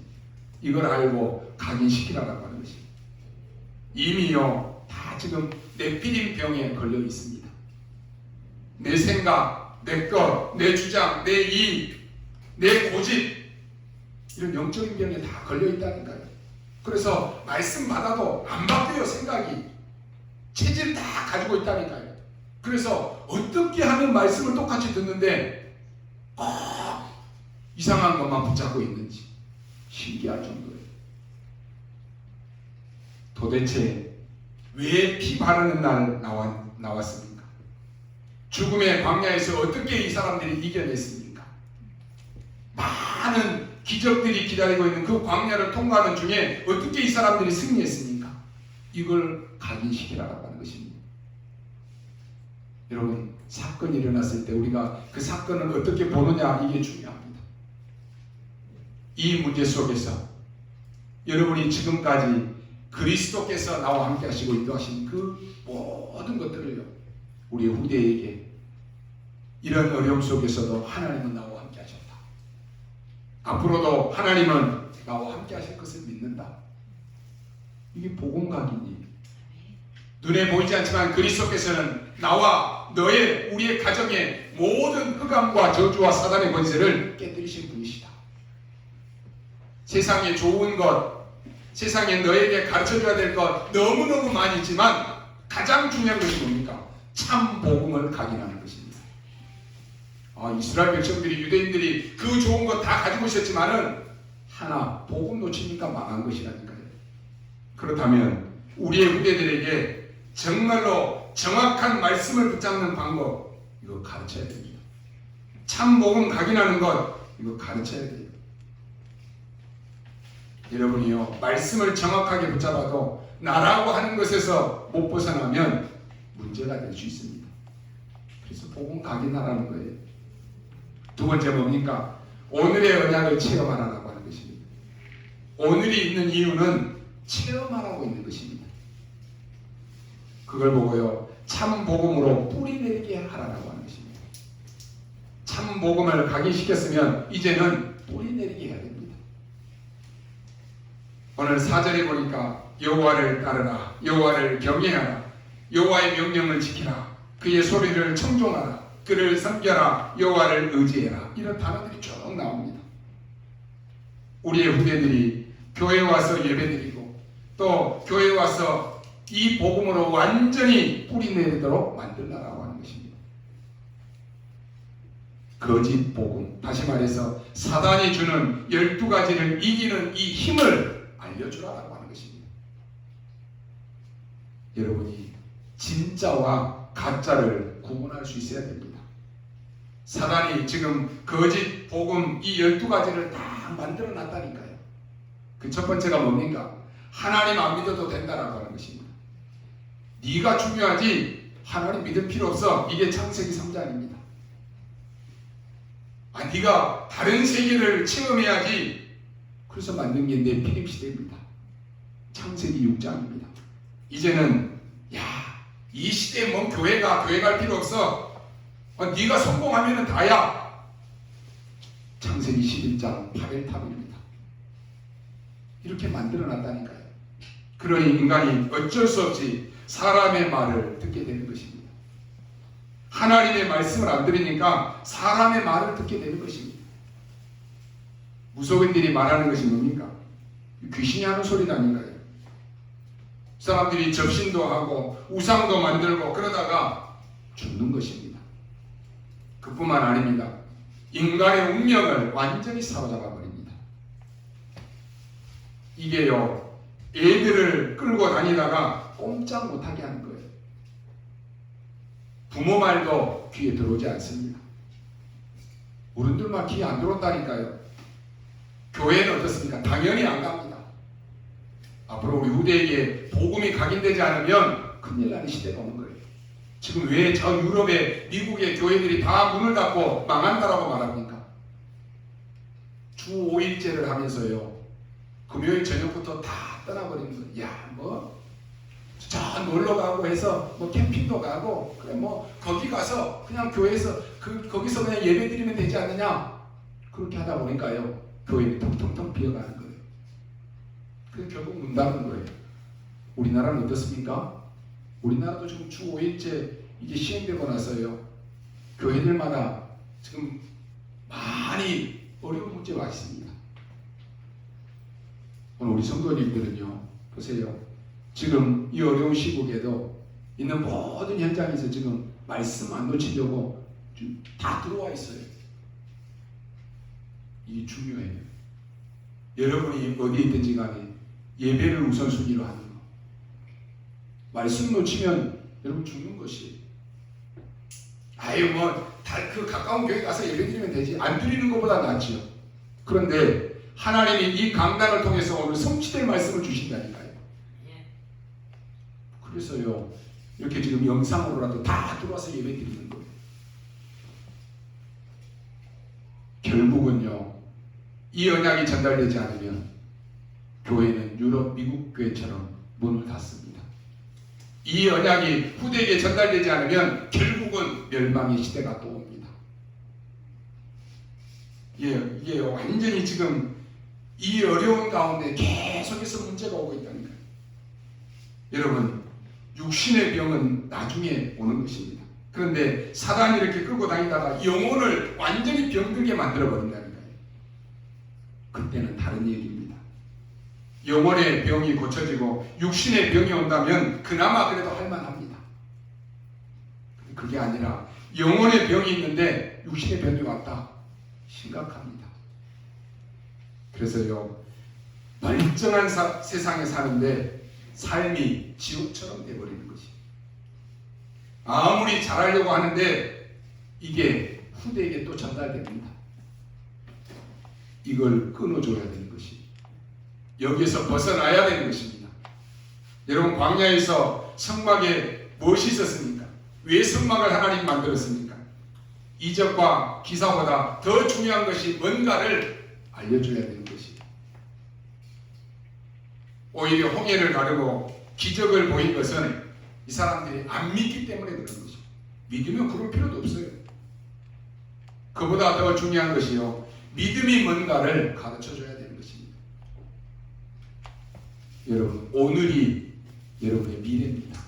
이걸 알고 각인시키라라고 하는 것입니다. 이미요, 다 지금 네피림 병에 걸려 있습니다. 내 생각, 내 것, 내 주장, 내 이익, 내 고집, 이런 영적인 병에 다 걸려 있다니까요. 그래서 말씀 받아도 안 바뀌어요. 생각이, 체질 다 가지고 있다니까요. 그래서 어떻게 하면 말씀을 똑같이 듣는데 이상한 것만 붙잡고 있는지 신기할 정도예요. 도대체 왜 피 바르는 날 나왔습니까? 죽음의 광야에서 어떻게 이 사람들이 이겨냈습니까? 많은 기적들이 기다리고 있는 그 광야를 통과하는 중에 어떻게 이 사람들이 승리했습니까? 이걸 각인시키라고 하는 것입니다. 여러분, 사건이 일어났을 때 우리가 그 사건을 어떻게 보느냐, 이게 중요합니다. 이 문제 속에서 여러분이 지금까지 그리스도께서 나와 함께 하시고 인도하신 그 모든 것들을요, 우리 후대에게 이런 어려움 속에서도 하나님은 나와 함께 하셨다. 앞으로도 하나님은 나와 함께 하실 것을 믿는다. 이게 복음각이니, 눈에 보이지 않지만 그리스도께서는 나와 너의, 우리의 가정의 모든 흑암과 저주와 사단의 권세를 깨뜨리신 분이시다. 세상에 좋은 것, 세상에 너에게 가르쳐줘야 될 것 너무너무 많이 있지만 가장 중요한 것이 뭡니까? 참 복음을 각인하는 것입니다. 이스라엘 백성들이, 유대인들이 그 좋은 것 다 가지고 있었지만은 하나 복음 놓치니까 망한 것이라니까요. 그렇다면 우리의 후대들에게 정말로 정확한 말씀을 붙잡는 방법, 이거 가르쳐야 됩니다. 참 복음 각인하는 것, 이거 가르쳐야 돼요. 여러분이요, 말씀을 정확하게 붙잡아도 나라고 하는 것에서 못 벗어나면 문제가 될 수 있습니다. 그래서 복음 각인하라는 거예요. 두 번째 뭡니까? 오늘의 언약을 체험하라고 하는 것입니다. 오늘이 있는 이유는 체험하라고 있는 것입니다. 그걸 보고요, 참 복음으로 뿌리 내리게 하라고 하는 것입니다. 참 복음을 각인시켰으면 이제는 뿌리 내리게 해야 됩니다. 오늘 4절에 보니까 여호와를 따르라, 여호와를 경외하라, 여호와의 명령을 지키라, 그의 소리를 청종하라, 그를 섬겨라, 여호와를 의지해라. 이런 단어들이 쭉 나옵니다. 우리의 후대들이 교회에 와서 예배드리고 또 교회에 와서 이 복음으로 완전히 뿌리내리도록 만들라라고 하는 것입니다. 거짓 복음, 다시 말해서 사단이 주는 12가지를 이기는 이 힘을 알려주라라고 하는 것입니다. 여러분이 진짜와 가짜를 구분할 수 있어야 됩니다. 사단이 지금 거짓 복음 이 12가지를 다 만들어 놨다니까요. 그 첫 번째가 뭡니까? 하나님 안 믿어도 된다라고 하는 것입니다. 네가 중요하지 하나님 믿을 필요 없어. 이게 창세기 3장입니다. 네가 다른 세계를 체험해야지. 그래서 만든 게 네피림 시대입니다. 창세기 6장입니다. 이제는 이 시대에 뭔 교회 갈 필요 없어. 네가 성공하면 다야. 창세기 11장 바벨탑입니다. 이렇게 만들어놨다니까요. 그러니 인간이 어쩔 수 없이 사람의 말을 듣게 되는 것입니다. 하나님의 말씀을 안 들으니까 사람의 말을 듣게 되는 것입니다. 무속인들이 말하는 것이 뭡니까? 귀신이 하는 소리라니까요. 사람들이 접신도 하고 우상도 만들고 그러다가 죽는 것입니다. 그뿐만 아닙니다. 인간의 운명을 완전히 사로잡아 버립니다. 이게요, 애들을 끌고 다니다가 꼼짝 못하게 하는 거예요. 부모 말도 귀에 들어오지 않습니다. 어른들 말 귀에 안 들어온다니까요. 교회는 어떻습니까? 당연히 안 갑니다. 앞으로 우리 후대에게 복음이 각인되지 않으면 큰일 나는 시대가 오는 거예요. 지금 왜 저 유럽의 미국의 교회들이 다 문을 닫고 망한다라고 말합니까? 주 5일제를 하면서요, 금요일 저녁부터 다 떠나버리는 거예요. 저 놀러 가고 해서 캠핑도 가고, 그래 거기 가서 그냥 교회에서 거기서 그냥 예배 드리면 되지 않느냐? 그렇게 하다 보니까요, 교회는 텅텅텅 비어가는 거예요. 그래서 결국 문 닫는 거예요. 우리나라는 어떻습니까? 우리나라도 지금 주 5일제 이게 시행되고 나서요, 교회들마다 지금 많이 어려운 문제가 있습니다. 오늘 우리 성도님들은요, 보세요. 지금 이 어려운 시국에도 있는 모든 현장에서 지금 말씀 안 놓치려고 지금 다 들어와 있어요. 이게 중요해요. 여러분이 어디에 있든지 간에 예배를 우선순위로 하는 거. 말씀 놓치면 여러분 죽는 것이에요. 그 가까운 교회 가서 예배 드리면 되지. 안 드리는 것보다 낫지요. 그런데 하나님이 이 강단을 통해서 오늘 성취될 말씀을 주신다니까요. 그래서요, 이렇게 지금 영상으로라도 다 들어와서 예배 드리는 거예요. 결국은요, 이 언약이 전달되지 않으면 교회는 유럽, 미국 교회처럼 문을 닫습니다. 이 언약이 후대에게 전달되지 않으면 결국은 멸망의 시대가 또 옵니다. 이게 완전히 지금 이 어려운 가운데 계속해서 문제가 오고 있다니까요. 여러분, 육신의 병은 나중에 오는 것입니다. 그런데 사단이 이렇게 끌고 다니다가 영혼을 완전히 병들게 만들어버린다니까요. 그때는 다른 얘기입니다. 영혼의 병이 고쳐지고 육신의 병이 온다면 그나마 그래도 할만합니다. 그게 아니라 영혼의 병이 있는데 육신의 병이 왔다. 심각합니다. 그래서요, 멀쩡한 세상에 사는데 삶이 지옥처럼 돼버리는 것이. 아무리 잘하려고 하는데 이게 후대에게 또 전달됩니다. 이걸 끊어줘야 되는 것이. 여기에서 벗어나야 되는 것입니다. 여러분, 광야에서 성막에 무엇이 있었습니까? 왜 성막을 하나님 만들었습니까? 이적과 기사보다 더 중요한 것이 뭔가를 알려줘야 되는 것이. 오히려 홍해를 가르고 기적을 보인 것은 이 사람들이 안 믿기 때문에 그런 것이죠. 믿으면 그럴 필요도 없어요. 그보다 더 중요한 것이요, 믿음이 뭔가를 가르쳐줘야 되는 것입니다. 여러분, 오늘이 여러분의 미래입니다.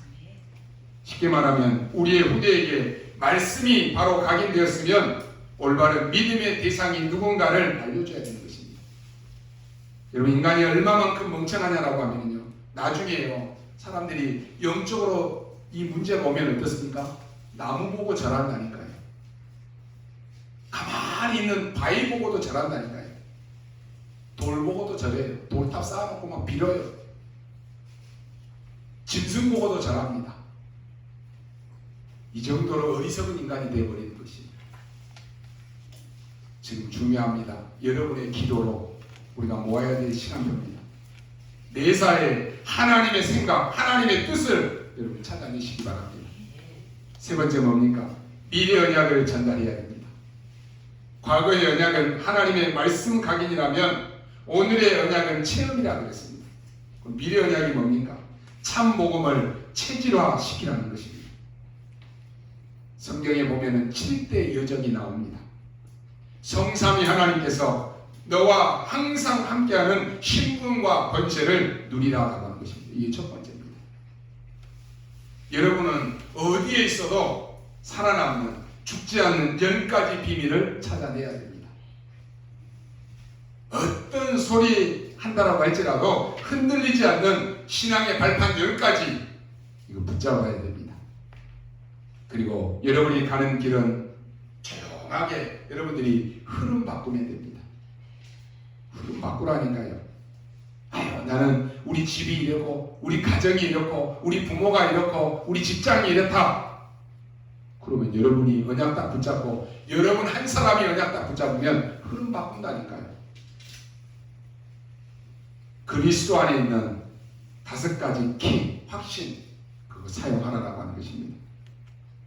쉽게 말하면 우리의 후대에게 말씀이 바로 각인되었으면 올바른 믿음의 대상이 누군가를 알려줘야 되는 것입니다. 여러분, 인간이 얼마만큼 멍청하냐라고 하면요, 나중에요 사람들이 영적으로 이 문제가 오면 어떻습니까? 나무 보고 절한다니까요. 가만히 있는 바위 보고도 절한다니까요. 돌 보고도 절해요. 돌탑 쌓아놓고 막 빌어요. 짐승 보고도 절합니다. 이 정도로 어리석은 인간이 되어버리는 것입니다. 지금 중요합니다. 여러분의 기도로 우리가 모아야 될 시간입니다. 매사에 하나님의 생각, 하나님의 뜻을 여러분 찾아내시기 바랍니다. 세 번째 뭡니까? 미래 언약을 전달해야 됩니다. 과거의 언약은 하나님의 말씀 각인이라면 오늘의 언약은 체험이라고 그랬습니다. 그럼 미래 언약이 뭡니까? 참 복음을 체질화시키라는 것입니다. 성경에 보면은 7대 여정이 나옵니다. 성삼위 하나님께서 너와 항상 함께하는 신분과 권세를 누리라라고 하는 것입니다. 이게 첫 번째입니다. 여러분은 어디에 있어도 살아남는, 죽지 않는 10가지 비밀을 찾아내야 됩니다. 어떤 소리 한다라고 할지라도 흔들리지 않는 신앙의 발판 10가지 이거 붙잡아야 됩니다. 그리고 여러분이 가는 길은 조용하게 여러분들이 흐름 바꾸면 됩니다. 흐름 바꾸라니까요. 아유, 나는 우리 집이 이렇고 우리 가정이 이렇고 우리 부모가 이렇고 우리 직장이 이렇다. 그러면 여러분이 언약 딱 붙잡고 여러분 한 사람이 언약 딱 붙잡으면 흐름 바꾼다니까요. 그리스도 안에 있는 5가지 키, 확신 그거 사용하라고 하는 것입니다.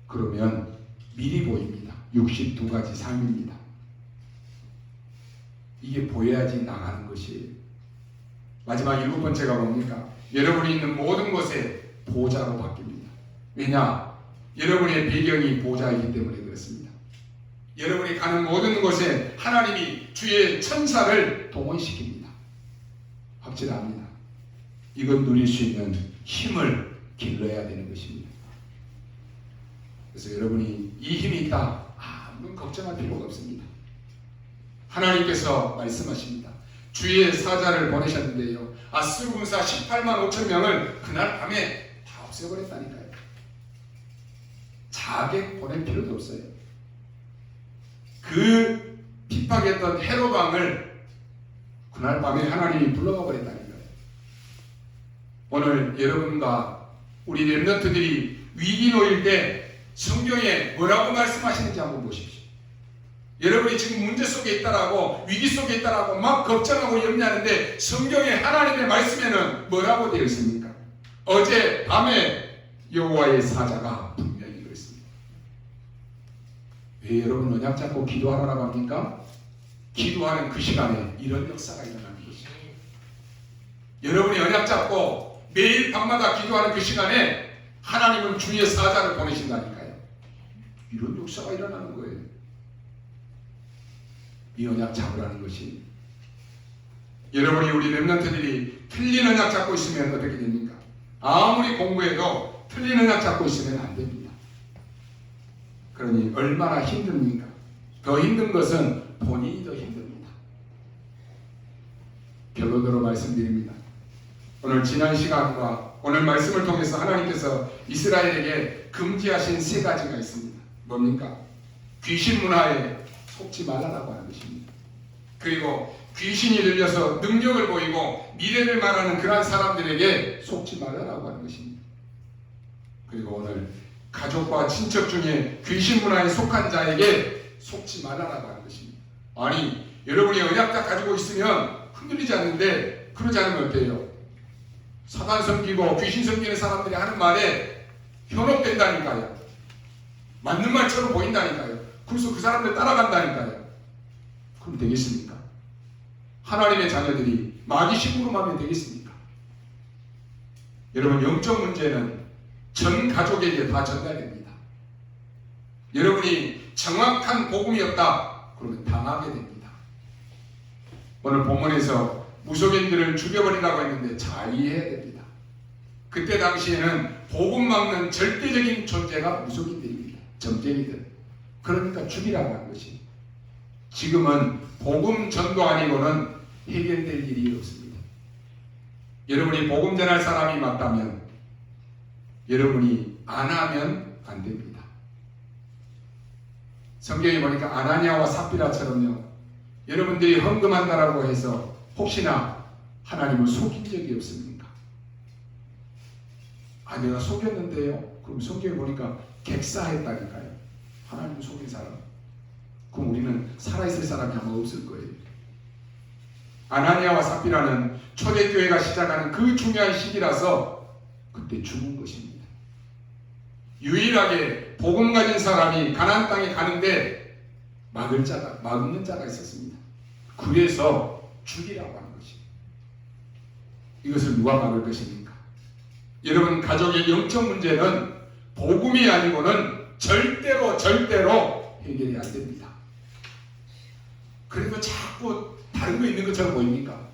그러면 미리 보입니다. 62가지 삶입니다. 이게 보여야지 나가는 것이에요. 마지막 7번째가 뭡니까? 여러분이 있는 모든 곳에 보좌로 바뀝니다. 왜냐? 여러분의 배경이 보좌이기 때문에 그렇습니다. 여러분이 가는 모든 곳에 하나님이 주의 천사를 동원시킵니다. 확실합니다. 이건 누릴 수 있는 힘을 길러야 되는 것입니다. 그래서 여러분이 이 힘이 있다, 아무런 걱정할 필요가 없습니다. 하나님께서 말씀하십니다. 주의 사자를 보내셨는데요, 아수르 군사 18만 5천 명을 그날 밤에 다 없애버렸다니까요. 자객 보낼 필요도 없어요. 그 핍박했던 헤롯 왕을 그날 밤에 하나님이 불러가 버렸다니까요. 오늘 여러분과 우리 렘넌트들이 위기 놓일 때 성경에 뭐라고 말씀하시는지 한번 보십시오. 여러분이 지금 문제 속에 있다라고, 위기 속에 있다라고 막 걱정하고 염려하는데 성경에 하나님의 말씀에는 뭐라고 되어 있습니까? 어제 밤에 여호와의 사자가 분명히 그랬습니다. 왜 여러분 언약 잡고 기도하라고 합니까? 기도하는 그 시간에 이런 역사가 일어나는 것이죠. 여러분이 언약 잡고 매일 밤마다 기도하는 그 시간에 하나님은 주의 사자를 보내신다니까요. 이런 역사가 일어나는 거예요. 이 언약 잡으라는 것이. 여러분이 우리 렘넌트들이 틀린 언약 잡고 있으면 어떻게 됩니까? 아무리 공부해도 틀린 언약 잡고 있으면 안 됩니다. 그러니 얼마나 힘듭니까? 더 힘든 것은 본인이 더 힘듭니다. 결론으로 말씀드립니다. 오늘 지난 시간과 오늘 말씀을 통해서 하나님께서 이스라엘에게 금지하신 3가지가 있습니다. 뭡니까? 귀신 문화에 속지 말라라고 하는 것입니다. 그리고 귀신이 들려서 능력을 보이고 미래를 말하는 그러한 사람들에게 속지 말라라고 하는 것입니다. 그리고 오늘 가족과 친척 중에 귀신 문화에 속한 자에게 속지 말라라고 하는 것입니다. 아니, 여러분이 언약다 가지고 있으면 흔들리지 않는데 그러지 않으면 어때요? 사단 섬기고 귀신 섬기는 사람들이 하는 말에 현혹된다니까요. 맞는 말처럼 보인다니까요. 그래서 그 사람들 따라간다니까요. 그럼 되겠습니까? 하나님의 자녀들이 마귀 심부름하면 되겠습니까? 여러분, 영적 문제는 전 가족에게 다 전달됩니다. 여러분이 정확한 복음이었다 그러면 당하게 됩니다. 오늘 본문에서 무속인들을 죽여버리라고 했는데 잘 이해해야 됩니다. 그때 당시에는 복음 막는 절대적인 존재가 무속인들입니다. 점쟁이들. 그러니까 죽이라고 하는 것이. 지금은 복음 전도 아니고는 해결될 일이 없습니다. 여러분이 복음 전할 사람이 맞다면 여러분이 안 하면 안 됩니다. 성경에 보니까 아나니아와 삽비라처럼요, 여러분들이 헌금한다라고 해서 혹시나 하나님을 속인 적이 없습니까? 아, 내가 속였는데요? 그럼 성경에 보니까 객사했다니까요. 하나님 속인 사람. 그럼 우리는 살아있을 사람이 아마 없을 거예요. 아나니아와 삽비라는 초대교회가 시작하는 그 중요한 시기라서 그때 죽은 것입니다. 유일하게 복음 가진 사람이 가나안 땅에 가는데 막는 자가 있었습니다. 그래서 죽이라고 하는 것입니다. 이것을 누가 막을 것입니까? 여러분, 가족의 영적 문제는 복음이 아니고는 절대로 해결이 안 됩니다. 그래도 자꾸 다른 거 있는 것처럼 보입니까?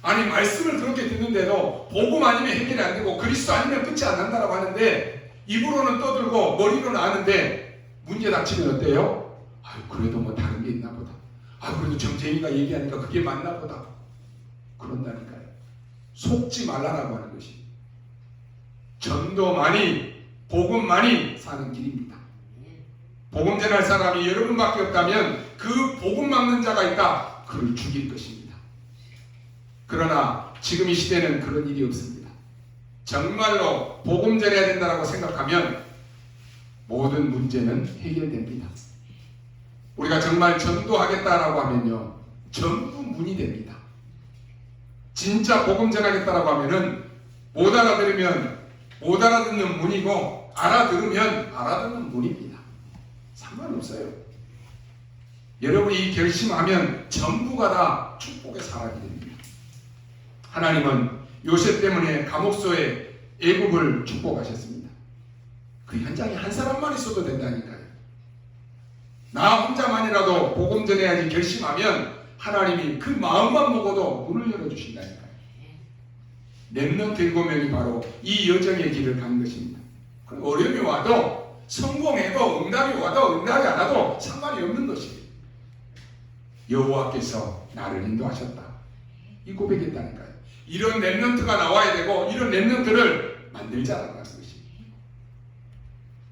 아니, 말씀을 그렇게 듣는데도 복음 아니면 해결이 안 되고 그리스도 아니면 끝이 안 난다라고 하는데 입으로는 떠들고 머리로는 아는데 문제 닥치면 어때요? 아유, 그래도 뭐 다른 게 있나 보다. 아, 그래도 정재희가 얘기하니까 그게 맞나 보다. 그런다니까요. 속지 말라라고 하는 것이 전도만이 복음만이 사는 길입니다. 복음 전할 사람이 여러분밖에 없다면 그 복음 막는 자가 있다. 그를 죽일 것입니다. 그러나 지금 이 시대는 그런 일이 없습니다. 정말로 복음 전해야 된다고 생각하면 모든 문제는 해결됩니다. 우리가 정말 전도하겠다라고 하면요, 전부 문이 됩니다. 진짜 복음 전하겠다라고 하면은 못 알아들으면 못 알아듣는 문이고 알아들으면 알아듣는 문입니다. 상관없어요. 여러분이 결심하면 전부가 다 축복의 사람이 됩니다. 하나님은 요셉 때문에 감옥소에 애굽을 축복하셨습니다. 그 현장에 한 사람만 있어도 된다니까요. 나 혼자만이라도 복음 전해야지 결심하면 하나님이 그 마음만 먹어도 문을 열어주신다니까요. 렘넌트 7명이 바로 이 여정의 길을 간 것입니다. 어려움이 와도 성공해도 응답이 와도 응답이 안 와도 상관이 없는 것이에요. 여호와께서 나를 인도하셨다. 이 고백했다니까요. 이런 렘넌트가 나와야 되고 이런 렘넌트를 만들자라고 하는 것이.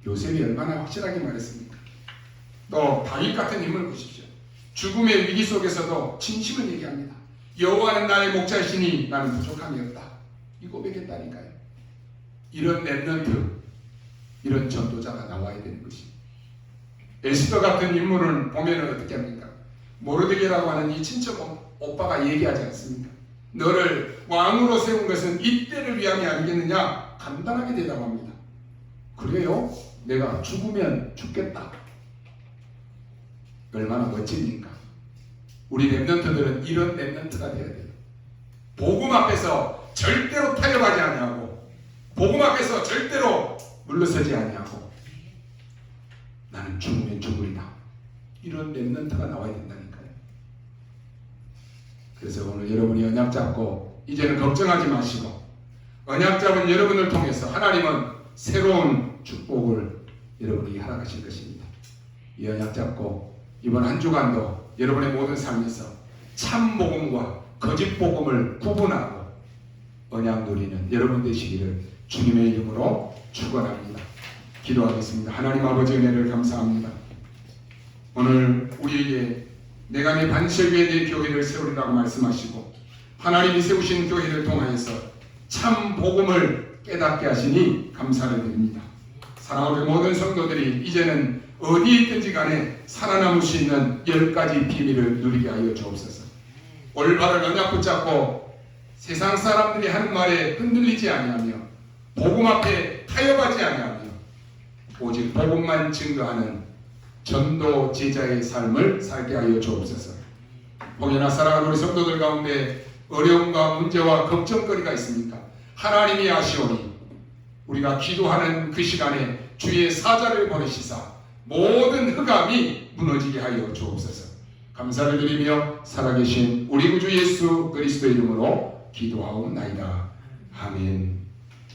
요셉이 얼마나 확실하게 말했습니까? 또 다윗 같은 인물을 보십시오. 죽음의 위기 속에서도 진심을 얘기합니다. 여호와는 나의 목자이시니 나는 부족함이 없다. 이 고백했다니까요. 이런 렘넌트, 이런 전도자가 나와야 되는 것이. 에스더 같은 인물을 보면 어떻게 합니까? 모르드게라고 하는 이 친척 오빠가 얘기하지 않습니까? 너를 왕으로 세운 것은 이때를 위함이 아니겠느냐? 간단하게 대답합니다. 그래요? 내가 죽으면 죽겠다. 얼마나 멋집니까? 우리 렘넌트들은 이런 렘넌트가 되어야 돼요. 복음 앞에서 절대로 타협하지 아니하고 복음 앞에서 절대로 물러서지 아니하고 나는 죽으면 죽으리라. 이런 렘넌트가 나와야 된다니까요. 그래서 오늘 여러분이 언약 잡고 이제는 걱정하지 마시고 언약 잡은 여러분을 통해서 하나님은 새로운 축복을 여러분에게 허락하실 것입니다. 이 언약 잡고 이번 한 주간도 여러분의 모든 삶에서 참 복음과 거짓 복음을 구분하고 언약 누리는 여러분 되시기를 주님의 이름으로 축원합니다. 기도하겠습니다. 하나님 아버지 은혜를 감사합니다. 오늘 우리에게 내가 내 반석 위에 내 교회를 세우리라고 말씀하시고 하나님이 세우신 교회를 통하여서 참 복음을 깨닫게 하시니 감사를 드립니다. 사랑하는 모든 성도들이 이제는 어디에 있든지 간에 살아남을 수 있는 10가지 비밀을 누리게 하여 주옵소서. 올바른 언약 붙잡고 세상 사람들이 하는 말에 흔들리지 아니하며 복음 앞에 타협하지 아니하며 오직 복음만 증거하는 전도 제자의 삶을 살게 하여 주옵소서. 혹여나 사랑하는 우리 성도들 가운데 어려움과 문제와 걱정거리가 있습니까? 하나님이 아시오니 우리가 기도하는 그 시간에 주의 사자를 보내시사 모든 흑암이 무너지게 하여 주옵소서. 감사를 드리며 살아계신 우리 구주 예수 그리스도의 이름으로 기도하옵나이다. 아멘.